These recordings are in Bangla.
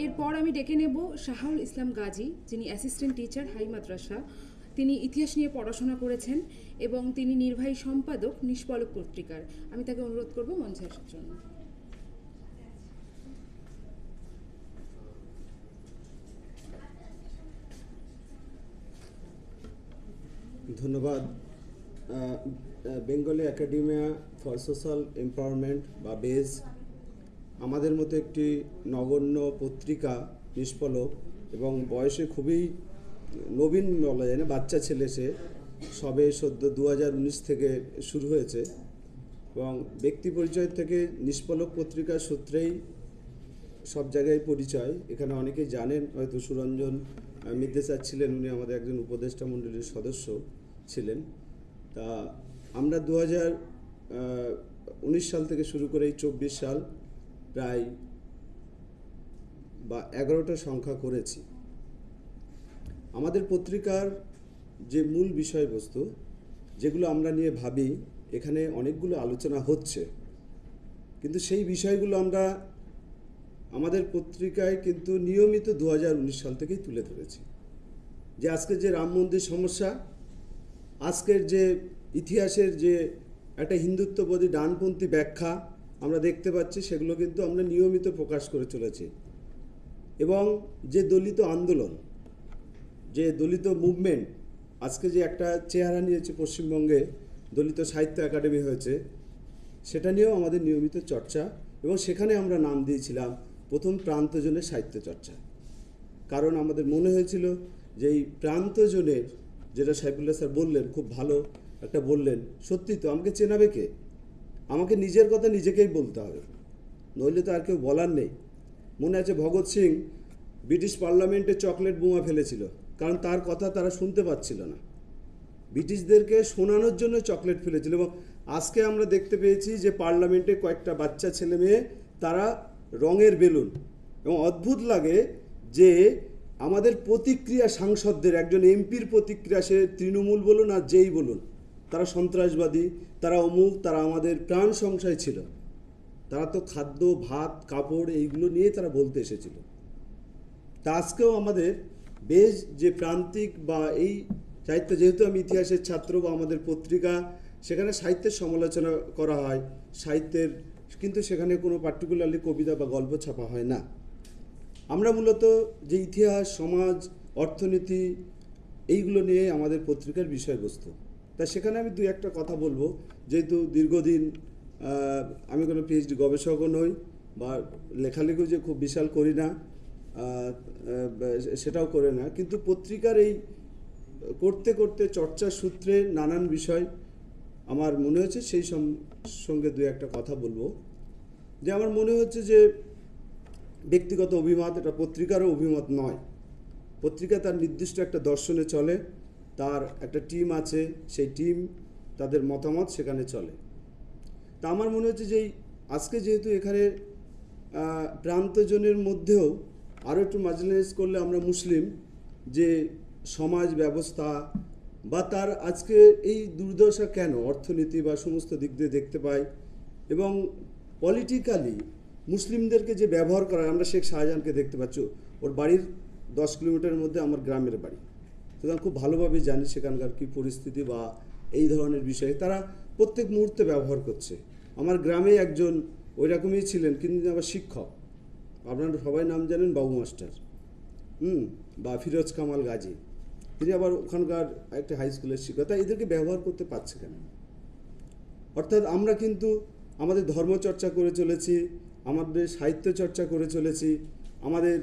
এরপর আমি ডেকে নেব শাহুল ইসলাম গাজী, যিনি অ্যাসিস্ট্যান্ট টিচার, হাই মাদ্রাসা। তিনি ইতিহাস নিয়ে পড়াশোনা করেছেন এবং তিনি নির্বাহী সম্পাদক নিষ্পলক পত্রিকার। আমি তাকে অনুরোধ করব মঞ্চে আসার জন্য। ধন্যবাদ। Bengali academia for social empowerment বা বেজ আমাদের মতো একটি নগণ্য পত্রিকা, নিষ্পলক, এবং বয়সে খুবই নবীন বলা যায় না, বাচ্চা ছেলে, সে সবে সদ্য 2019 থেকে শুরু হয়েছে এবং ব্যক্তি পরিচয় থেকে নিষ্পলক পত্রিকার সূত্রেই সব জায়গায় পরিচয়। এখানে অনেকেই জানেন, হয়তো সুরঞ্জন মিদ্দে স্যার ছিলেন, উনি আমাদের একজন উপদেষ্টা মণ্ডলীর সদস্য ছিলেন। তা আমরা 2019 সাল থেকে শুরু করে এই 24 সাল প্রায় 11টা সংখ্যা করেছি। আমাদের পত্রিকার যে মূল বিষয়বস্তু, যেগুলো আমরা নিয়ে ভাবি, এখানে অনেকগুলো আলোচনা হচ্ছে, কিন্তু সেই বিষয়গুলো আমরা আমাদের পত্রিকায় কিন্তু নিয়মিত 2019 সাল থেকেই তুলে ধরেছি। যে আজকের যে রাম মন্দির সমস্যা, আজকের যে ইতিহাসের যে একটা হিন্দুত্ববাদী ডানপন্থী ব্যাখ্যা আমরা দেখতে পাচ্ছি, সেগুলো কিন্তু আমরা নিয়মিত প্রকাশ করে চলেছি। এবং যে দলিত আন্দোলন, যে দলিত মুভমেন্ট আজকে যে একটা চেহারা নিয়েছে, পশ্চিমবঙ্গে দলিত সাহিত্য একাডেমি হয়েছে, সেটা নিয়েও আমাদের নিয়মিত চর্চা। এবং সেখানে আমরা নাম দিয়েছিলাম প্রথম প্রান্তজনের সাহিত্য চর্চা, কারণ আমাদের মনে হয়েছিল যে এই প্রান্তজনের, যেটা সাইফুল্লাহ স্যার বললেন, খুব ভালো একটা বললেন, সত্যি তো আমাকে চেনাবে কে? আমাকে নিজের কথা নিজেকেই বলতে হবে, নইলে তো আর কেউ বলার নেই। মনে আছে ভগৎ সিং ব্রিটিশ পার্লামেন্টে চকলেট বোমা ফেলেছিল, কারণ তার কথা তারা শুনতে পাচ্ছিল না, ব্রিটিশদেরকে শোনানোর জন্য চকলেট ফেলেছিল। এবং আজকে আমরা দেখতে পেয়েছি যে পার্লামেন্টে কয়েকটা বাচ্চা ছেলে মেয়ে, তারা রঙের বেলুন, এবং অদ্ভুত লাগে যে আমাদের প্রতিক্রিয়া, সাংসদদের, একজন এমপির প্রতিক্রিয়া, সে তৃণমূল বলুন আর যেই বলুন, তারা সন্ত্রাসবাদী, তারা অমুক, তারা আমাদের প্রাণ সংশয় ছিল, তারা তো খাদ্য, ভাত, কাপড় এইগুলো নিয়ে তারা বলতে এসেছিল। তা আজকেও আমাদের বেশ যে প্রান্তিক বা এই সাহিত্য, যেহেতু আমি ইতিহাসের ছাত্র বা আমাদের পত্রিকা, সেখানে সাহিত্যের সমালোচনা করা হয়, সাহিত্যের, কিন্তু সেখানে কোনো পার্টিকুলারলি কবিতা বা গল্প ছাপা হয় না। আমরা মূলত যে ইতিহাস, সমাজ, অর্থনীতি, এইগুলো নিয়ে আমাদের পত্রিকার বিষয়বস্তু। তা সেখানে আমি দুই একটা কথা বলবো, যেহেতু দীর্ঘদিন আমি কোনো পিএইচডি গবেষকও নই, বা লেখালেখিও যে খুব বিশাল করি না, সেটাও করে না, কিন্তু পত্রিকার এই করতে করতে চর্চার সূত্রে নানান বিষয় আমার মনে হচ্ছে, সেই সঙ্গে দু একটা কথা বলবো। যে আমার মনে হচ্ছে যে ব্যক্তিগত অভিমত, এটা পত্রিকারও অভিমত নয়। পত্রিকা তার নির্দিষ্ট একটা দর্শনে চলে, তার একটা টিম আছে, সেই টিম তাদের মতামত সেখানে চলে। তা আমার মনে হচ্ছে যে আজকে যেহেতু এখানে প্রান্তজনের মধ্যেও আরও একটু মার্জিনালাইজ করলে আমরা মুসলিম যে সমাজ ব্যবস্থা বা তার আজকে এই দুর্দশা কেন, অর্থনীতি বা সমস্ত দিক দিয়ে দেখতে পাই, এবং পলিটিক্যালি মুসলিমদেরকে যে ব্যবহার করা, আমরা শেখ শাহজাহানকে দেখতে পাচ্ছি, ওর বাড়ির 10 কিলোমিটারের মধ্যে আমার গ্রামের বাড়ি, সুতরাং খুব ভালোভাবে জানি সেখানকার কী পরিস্থিতি বা এই ধরনের বিষয়ে তারা প্রত্যেক মুহূর্তে ব্যবহার করছে। আমার গ্রামে একজন ওই রকমই ছিলেন, কিন্তু আবার শিক্ষক, আপনারা সবাই নাম জানেন, বাবু মাস্টার, বা ফিরোজ কামাল গাজী, তিনি আবার ওখানকার একটা হাই স্কুলের শিক্ষক। তাই এদেরকে ব্যবহার করতে পারছে কেন? অর্থাৎ আমরা কিন্তু আমাদের ধর্মচর্চা করে চলেছি, আমাদের সাহিত্য চর্চা করে চলেছি, আমাদের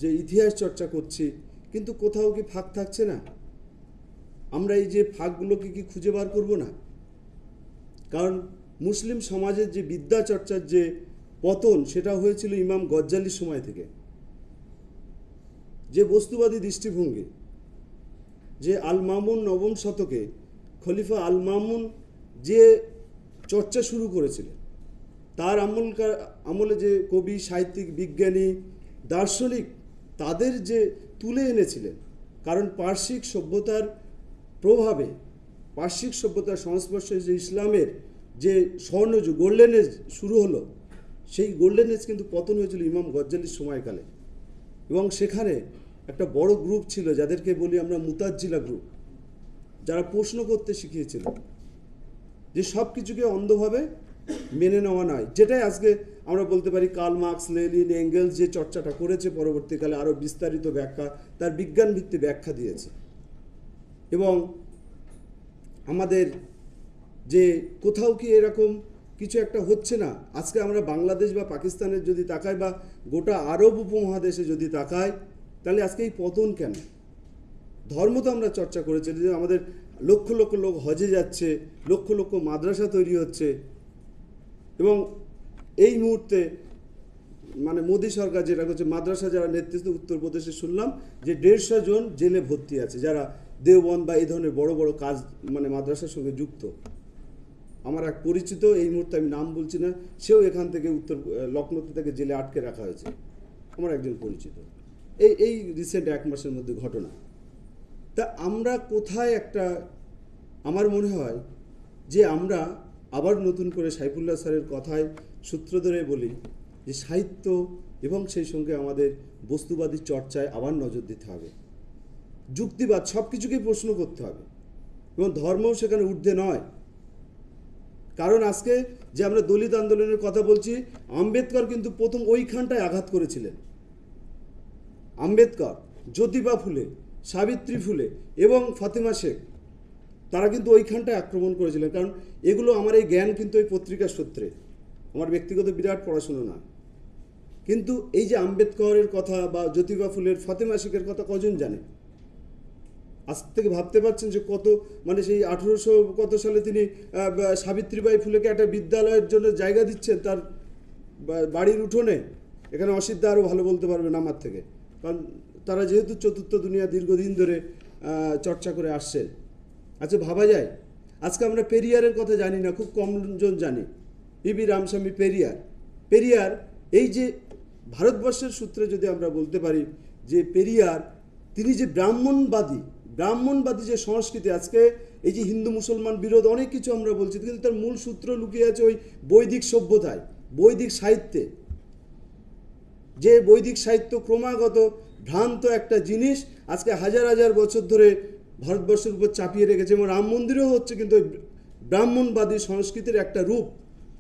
যে ইতিহাস চর্চা করছি, কিন্তু কোথাও কি ফাঁক থাকছে না? আমরা এই যে ফাঁকগুলোকে কি খুঁজে বার করব না? কারণ মুসলিম সমাজের যে বিদ্যা চর্চার যে পতন, সেটা হয়েছিল ইমাম গজ্জালির সময় থেকে। যে বস্তুবাদী দৃষ্টিভঙ্গি, যে আল মামুন নবম শতকে খলিফা আল মামুন যে চর্চা শুরু করেছিলেন, তার আমলে যে কবি, সাহিত্যিক, বিজ্ঞানী, দার্শনিক তাদের যে তুলে এনেছিলেন, কারণ পার্শ্বিক সভ্যতার প্রভাবে, পার্শ্বিক সভ্যতার সংস্পর্শে যে ইসলামের যে স্বর্ণযুগ, গোল্ডেন এজ শুরু হলো, সেই গোল্ডেন এজ কিন্তু পতন হয়েছিল ইমাম গজ্জালির সময়কালে। এবং সেখানে একটা বড় গ্রুপ ছিল যাদেরকে বলি আমরা মুতাজ্জিলা গ্রুপ, যারা প্রশ্ন করতে শিখিয়েছিল, যে সব কিছুকে অন্ধভাবে মেনে নেওয়া নয়, যেটাই আজকে আমরা বলতে পারি কার্ল মার্কস, লেনিন, এঙ্গেলস যে চর্চাটা করেছে, পরবর্তীকালে আরও বিস্তারিত ব্যাখ্যা, তার বিজ্ঞানভিত্তিক ব্যাখ্যা দিয়েছে। এবং আমাদের যে কোথাও কি এরকম কিছু একটা হচ্ছে না, আজকে আমরা বাংলাদেশ বা পাকিস্তানের যদি তাকাই বা গোটা আরব উপমহাদেশে যদি তাকাই, তাহলে আজকে এই পতন কেন? ধর্ম তো আমরা চর্চা করেছি, যে আমাদের লক্ষ লক্ষ লোক হজে যাচ্ছে, লক্ষ লক্ষ মাদ্রাসা তৈরি হচ্ছে, এবং এই মুহূর্তে মানে মোদী সরকার যেটা করছে, মাদ্রাসা যারা নেতৃত্ব, উত্তরপ্রদেশে শুনলাম যে 150 জন জেলে ভর্তি আছে, যারা দেওবন্দ বা এই ধরনের বড় বড় কাজ মানে মাদ্রাসার সঙ্গে যুক্ত। আমার এক পরিচিত, এই মুহূর্তে আমি নাম বলছি না, সেও এখান থেকে লখনৌতে থেকে জেলে আটকে রাখা হয়েছে, আমার একজন পরিচিত। এই রিসেন্ট 1 মাসের মধ্যে ঘটনা। তা আমরা কোথায় একটা, আমার মনে হয় যে আমরা আবার নতুন করে সাইফুল্লাহ স্যারের কথায় সূত্র ধরে বলি যে সাহিত্য এবং সেই সঙ্গে আমাদের বস্তুবাদী চর্চায় আবার নজর দিতে হবে, যুক্তিবাদ সব কিছুকেই প্রশ্ন করতে হবে, এবং ধর্মও সেখানে ঊর্ধ্বে নয়। কারণ আজকে যে আমরা দলিত আন্দোলনের কথা বলছি, আম্বেদকর কিন্তু প্রথম ওইখানটায় আঘাত করেছিলেন। আম্বেদকর, জ্যোতিবা ফুলে, সাবিত্রী ফুলে এবং ফাতেমা শেখ, তারা কিন্তু ওইখানটায় আক্রমণ করেছিলেন। কারণ এগুলো আমার এই জ্ঞান কিন্তু ওই পত্রিকার সূত্রে, আমার ব্যক্তিগত বিরাট পড়াশুনো না। কিন্তু এই যে আম্বেদকরের কথা বা জ্যোতিবা ফুলের, ফাতেমা শেখের কথা কজন জানে? আজ থেকে ভাবতে পারছেন যে কত, মানে সেই 1800 কত সালে তিনি সাবিত্রীবাই ফুলেকে একটা বিদ্যালয়ের জন্য জায়গা দিচ্ছেন তার বাড়ির উঠোনে। এখানে অসিদ্ধা আরও ভালো বলতে পারবেন আমার থেকে, কারণ তারা যেহেতু চতুর্থ দুনিয়া দীর্ঘদিন ধরে চর্চা করে আসছেন। আচ্ছা, ভাবা যায় আজকে আমরা পেরিয়ারের কথা জানি না, খুব কমজন জানি। পিবি রামস্বামী পেরিয়ার এই যে ভারতবর্ষের সূত্রে যদি আমরা বলতে পারি যে পেরিয়ার, তিনি যে ব্রাহ্মণবাদী যে সংস্কৃতি, আজকে এই যে হিন্দু মুসলমান বিরোধ অনেক কিছু আমরা বলছি, কিন্তু তার মূল সূত্র লুকিয়ে আছে ওই বৈদিক সভ্যতায়, বৈদিক সাহিত্যে। যে বৈদিক সাহিত্য ক্রমাগত ভ্রান্ত একটা জিনিস আজকে হাজার হাজার বছর ধরে ভারতবর্ষের উপর চাপিয়ে রেখেছে, এবং রাম মন্দিরও হচ্ছে কিন্তু ওই ব্রাহ্মণবাদী সংস্কৃতির একটা রূপ।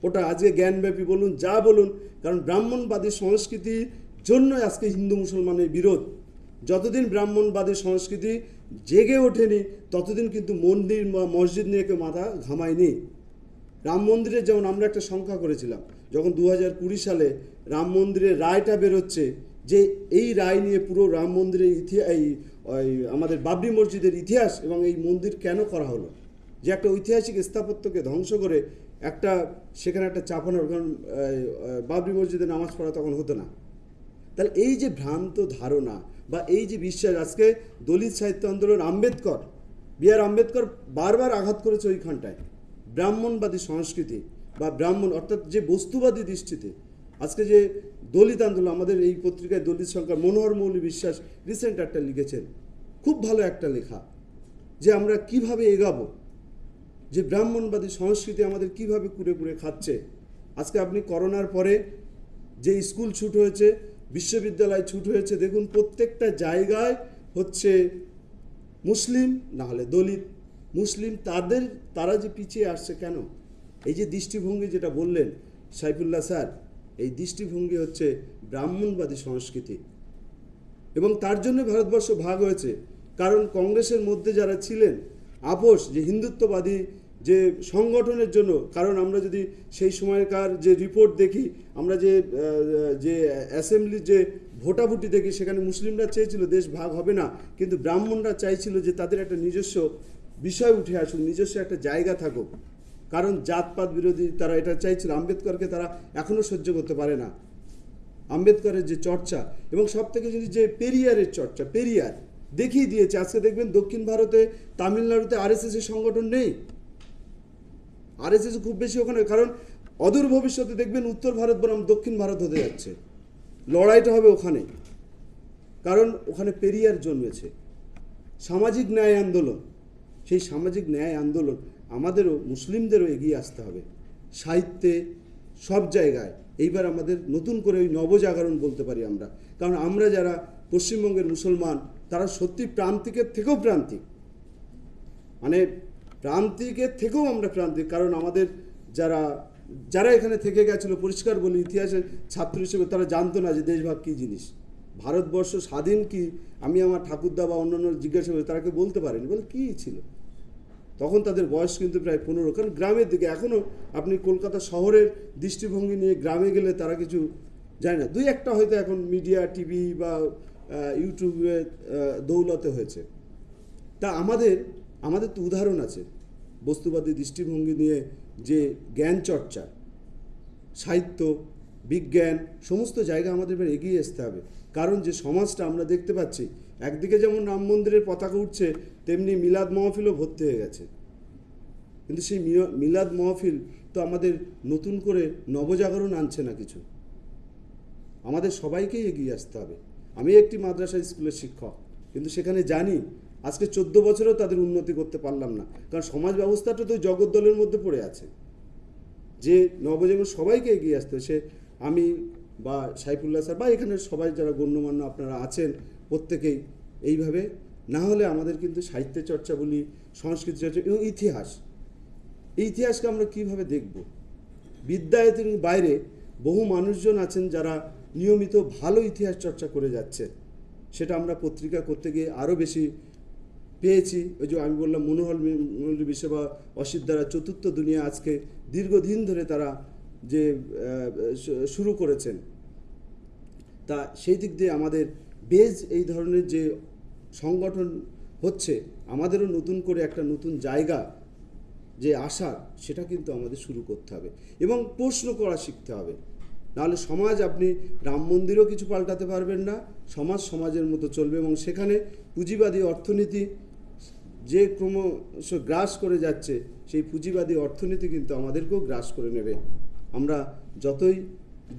ওটা আজকে জ্ঞানব্যাপী বলুন, যা বলুন, কারণ ব্রাহ্মণবাদী সংস্কৃতির জন্য আজকে হিন্দু মুসলমানের বিরোধ। যতদিন ব্রাহ্মণবাদী সংস্কৃতি জেগে ওঠেনি ততদিন কিন্তু মন্দির বা মসজিদ নিয়ে কেউ মাথা ঘামায়নি। রাম মন্দিরের যেমন আমরা একটা সংখ্যা করেছিলাম, যখন 2020 সালে রাম মন্দিরের রায়টা বেরোচ্ছে, যে এই রায় নিয়ে পুরো রাম মন্দিরের আমাদের বাবরি মসজিদের ইতিহাস এবং এই মন্দির কেন করা হলো, যে একটা ঐতিহাসিক স্থাপত্যকে ধ্বংস করে একটা সেখানে একটা চাপানোর, কারণ বাবরি মসজিদে নামাজ পড়া তখন হতো না। তাহলে এই যে ভ্রান্ত ধারণা বা এই যে বিশ্বাস, আজকে দলিত সাহিত্য আন্দোলন, আম্বেদকর বারবার আঘাত করেছে ওইখানটায়, ব্রাহ্মণবাদী সংস্কৃতি বা ব্রাহ্মণ অর্থাৎ যে বস্তুবাদী দৃষ্টিতে। আজকে যে দলিত আন্দোলন, আমাদের এই পত্রিকায় দলিত সংখ্যা মনোহর মৌলী বিশ্বাস রিসেন্ট একটা লিখেছেন, খুব ভালো একটা লেখা, যে আমরা কিভাবে এগাবো, যে ব্রাহ্মণবাদী সংস্কৃতি আমাদের কিভাবে কুড়ে কুড়ে খাচ্ছে। আজকে আপনি করোনার পরে যে স্কুল ছুট হয়েছে, বিশ্ববিদ্যালয় ছুট হয়েছে, দেখুন প্রত্যেকটা জায়গায় হচ্ছে মুসলিম না হলে দলিত, মুসলিম, তারা যে পিছিয়ে আসছে কেন? এই যে দৃষ্টিভঙ্গি যেটা বললেন সাইফুল্লাহ স্যার, এই দৃষ্টিভঙ্গি হচ্ছে ব্রাহ্মণবাদী সংস্কৃতি, এবং তার জন্য ভারতবর্ষ ভাগ হয়েছে। কারণ কংগ্রেসের মধ্যে যারা ছিলেন আপোষ, যে হিন্দুত্ববাদী যে সংগঠনের জন্য, কারণ আমরা যদি সেই সময়কার যে রিপোর্ট দেখি, আমরা যে অ্যাসেম্বলির যে ভোটাভুটি দেখি, সেখানে মুসলিমরা চেয়েছিল দেশ ভাগ হবে না, কিন্তু ব্রাহ্মণরা চাইছিল যে তাদের একটা নিজস্ব বিষয় উঠে আসুক, নিজস্ব একটা জায়গা থাকুক, কারণ জাতপাত বিরোধী তারা এটা চাইছিল। আম্বেদকরকে তারা এখনও সহ্য করতে পারে না, আম্বেদকরের যে চর্চা, এবং সব থেকে জিনিস যে পেরিয়ারের চর্চা, পেরিয়ার দেখিয়ে দিয়েছে। আজকে দেখবেন দক্ষিণ ভারতে, তামিলনাড়ুতে আরএসএসের সংগঠন নেই, আরএসএস খুব বেশি ওখানে, কারণ অদূর ভবিষ্যতে দেখবেন উত্তর ভারত বনাম দক্ষিণ ভারত হতে যাচ্ছে, লড়াইটা হবে ওখানে, কারণ ওখানে পেরিয়ার জন্মেছে। সামাজিক ন্যায় আন্দোলন, সেই সামাজিক ন্যায় আন্দোলন আমাদেরও, মুসলিমদেরও এগিয়ে আসতে হবে সাহিত্যে, সব জায়গায়। এইবার আমাদের নতুন করে ওই নবজাগরণ বলতে পারি আমরা, কারণ আমরা যারা পশ্চিমবঙ্গের মুসলমান তারা সত্যি প্রান্তিকের থেকেও প্রান্তিক, মানে প্রান্তিকের থেকেও আমরা প্রান্তিক। কারণ আমাদের যারা যারা এখানে থেকে গেছিলো, পরিষ্কার বলি ইতিহাসের ছাত্র হিসেবে, তারা জানতো না যে দেশভাগ কী জিনিস, ভারতবর্ষ স্বাধীন কি। আমি আমার ঠাকুরদা বা অন্যান্য জিজ্ঞাসা করি, তারা কেউ বলতে পারেনি, বলে কী ছিল। তখন তাদের বয়স কিন্তু প্রায় 15। কারণ গ্রামের দিকে এখনও আপনি কলকাতা শহরের দৃষ্টিভঙ্গি নিয়ে গ্রামে গেলে তারা কিছু জানে না। দুই একটা হয়তো এখন মিডিয়া, টিভি বা ইউটিউবে দৌলতে হয়েছে। তা আমাদের তো উদাহরণ আছে বস্তুবাদী দৃষ্টিভঙ্গি নিয়ে যে জ্ঞান চর্চা, সাহিত্য, বিজ্ঞান, সমস্ত জায়গা আমাদের এবার এগিয়ে আসতে হবে। কারণ যে সমাজটা আমরা দেখতে পাচ্ছি, একদিকে যেমন রাম মন্দিরের পতাকা উঠছে, তেমনি মিলাদ মহফিলও ভর্তি হয়ে গেছে। কিন্তু সেই মিলাদ মহফিল তো আমাদের নতুন করে নবজাগরণ আনছে না কিছু। আমাদের সবাইকেই এগিয়ে আসতে হবে। আমি একটি মাদ্রাসা স্কুলের শিক্ষক, কিন্তু সেখানে জানি আজকে 14 বছরেও তাদের উন্নতি করতে পারলাম না। কারণ সমাজ ব্যবস্থাটা তো জগদ্দলের মধ্যে পড়ে আছে। যে নবজীবন সবাইকে এগিয়ে আসতে হবে। সে আমি বা সাইফুল্লাহ স্যার বা এখানে সবাই যারা গণ্যমান্য আপনারা আছেন, প্রত্যেকেই এইভাবে না হলে আমাদের কিন্তু সাহিত্যের চর্চা বলি, সংস্কৃতি চর্চা এবং এই ইতিহাসকে আমরা কীভাবে দেখব। বিদ্যায়তনের বাইরে বহু মানুষজন আছেন যারা নিয়মিত ভালো ইতিহাস চর্চা করে যাচ্ছে। সেটা আমরা পত্রিকা করতে গিয়ে আরও বেশি পেয়েছি। ওই যে আমি বললাম মনোহর মৌলভী বিষয় বা অসিত দ্বারা চতুর্থ দুনিয়া আজকে দীর্ঘদিন ধরে তারা যে শুরু করেছেন, তা সেই দিক দিয়ে আমাদের বেজ এই ধরনের যে সংগঠন হচ্ছে, আমাদেরও নতুন করে একটা নতুন জায়গা যে আশা, সেটা কিন্তু আমাদের শুরু করতে হবে এবং প্রশ্ন করা শিখতে হবে। নাহলে সমাজ, আপনি রাম মন্দিরও কিছু পাল্টাতে পারবেন না। সমাজের মতো চলবে এবং সেখানে পুঁজিবাদী অর্থনীতি যে ক্রমশ গ্রাস করে যাচ্ছে, সেই পুঁজিবাদী অর্থনীতি কিন্তু আমাদেরকেও গ্রাস করে নেবে। আমরা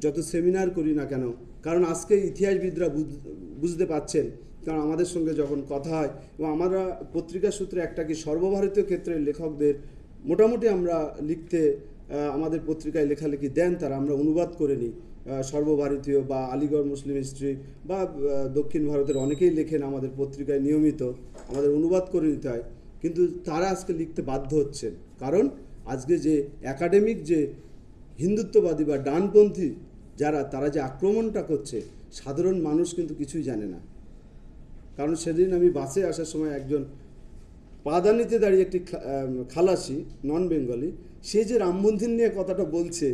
যত সেমিনার করি না কেন, কারণ আজকে ইতিহাসবিদরা বুঝতে পাচ্ছেন, কারণ আমাদের সঙ্গে যখন কথা হয় এবং আমরা পত্রিকা সূত্রে একটা কি সর্বভারতীয় ক্ষেত্রে লেখকদের মোটামুটি আমরা লিখতে আমাদের পত্রিকায় লেখালেখি দেন, তারা আমরা অনুবাদ করে নিই। সর্বভারতীয় বা আলিগড় মুসলিম হিস্ট্রি বা দক্ষিণ ভারতের অনেকেই লেখেন আমাদের পত্রিকায় নিয়মিত, আমাদের অনুবাদ করে নিতে হয়। কিন্তু তারা আজকে লিখতে বাধ্য হচ্ছেন, কারণ আজকে যে একাডেমিক যে হিন্দুত্ববাদী বা ডানপন্থী তারা যে আক্রমণটা করছে, সাধারণ মানুষ কিন্তু কিছুই জানে না। কারণ সেদিন আমি বাসে আসার সময় একজন পাদানিতে দাঁড়িয়ে একটি খালাসি, নন বেঙ্গলি, সে যে রাম মন্দির নিয়ে কথাটা বলছে,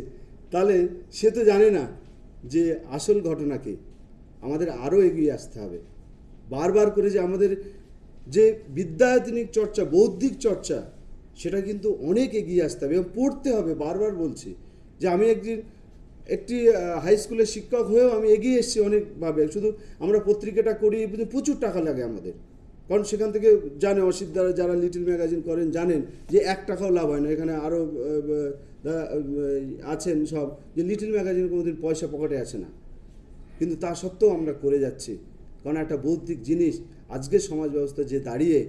তাহলে সে তো জানে না যে আসল ঘটনা কি। আমাদের আরও এগিয়ে আসতে হবে বারবার করে, যে আমাদের যে বিদ্যায়তনিক চর্চা, বৌদ্ধিক চর্চা, সেটা কিন্তু অনেক এগিয়ে আসতে হবে এবং পড়তে হবে। বারবার বলছি যে আমি একটি হাই স্কুলের শিক্ষক হয়েও আমি এগিয়ে এসেছি অনেকভাবে। শুধু আমরা পত্রিকাটা করি, প্রচুর টাকা লাগে আমাদের, কারণ সেখান থেকে জানে অসিত দ্বারা যারা লিটল ম্যাগাজিন করেন জানেন যে 1 টাকাও লাভ হয় না। এখানে আরও আছেন সব, যে লিটল ম্যাগাজিন কোনোদিন পয়সা পকেটে আসে না, কিন্তু তা সত্ত্বেও আমরা করে যাচ্ছি। কারণ একটা বৌদ্ধিক জিনিস আজকের সমাজ ব্যবস্থা যে দাঁড়িয়ে,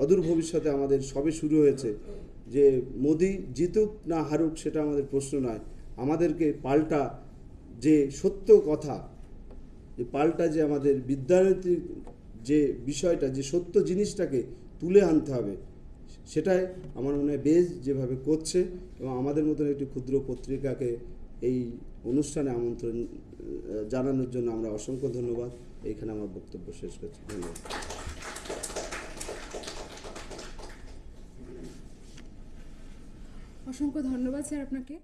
অদূর ভবিষ্যতে আমাদের সবে শুরু হয়েছে। যে মোদি জিতুক না হারুক সেটা আমাদের প্রশ্ন নয়, আমাদেরকে পাল্টা যে সত্য কথা, যে পাল্টা যে আমাদের বিদ্যানৈতিক যে বিষয়টা, যে সত্য জিনিসটাকে তুলে আনতে হবে। সেটাই আমার মনে হয় বেজ যেভাবে করছে, এবং আমাদের মতন একটি ক্ষুদ্র পত্রিকাকে এই অনুষ্ঠানে আমন্ত্রণ জানানোর জন্য আমরা অসংখ্য ধন্যবাদ। এইখানে আমার বক্তব্য শেষ করছি। ধন্যবাদ। অসংখ্য ধন্যবাদ স্যার আপনাকে।